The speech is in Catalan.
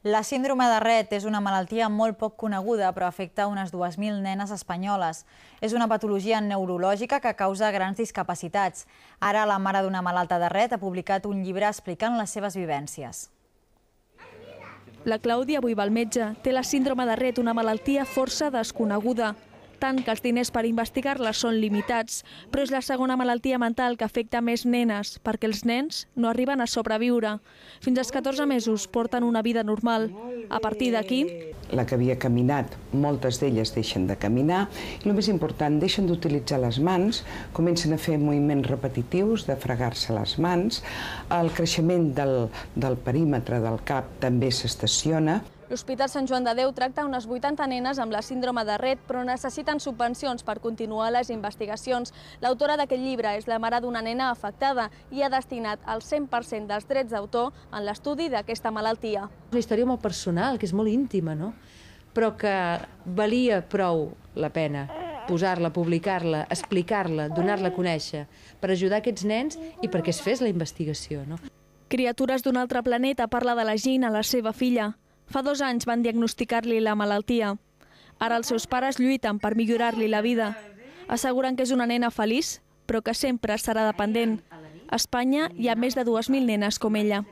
La síndrome de Rett és una malaltia molt poc coneguda, però afecta unes 2.000 nenes espanyoles. És una patologia neurològica que causa grans discapacitats. Ara la mare d'una malalta de Rett ha publicat un llibre explicant les seves vivències. La Clàudia avui va al metge. Té la síndrome de Rett, una malaltia força desconeguda. Tant que els diners per investigar-la són limitats, però és la segona malaltia mental que afecta més nenes, perquè els nens no arriben a sobreviure. Fins als 14 mesos porten una vida normal. A partir d'aquí... La que havia caminat, moltes d'elles deixen de caminar, i el més important, deixen d'utilitzar les mans, comencen a fer moviments repetitius, de fregar-se les mans, el creixement del perímetre del cap també s'estaciona. L'Hospital Sant Joan de Déu tracta unes 80 nenes amb la síndrome de Rett, però necessiten subvencions per continuar les investigacions. L'autora d'aquest llibre és la mare d'una nena afectada i ha destinat el 100% dels drets d'autor en l'estudi d'aquesta malaltia. Una història molt personal, que és molt íntima, no? Però que valia prou la pena posar-la, publicar-la, explicar-la, donar-la a conèixer, per ajudar aquests nens i perquè es fes la investigació, no? Criatures d'un altre planeta parla de la Gina, la seva filla. Fa 2 anys van diagnosticar-li la malaltia. Ara els seus pares lluiten per millorar-li la vida. Asseguren que és una nena feliç, però que sempre serà dependent. A Espanya hi ha més de 2.000 nenes com ella.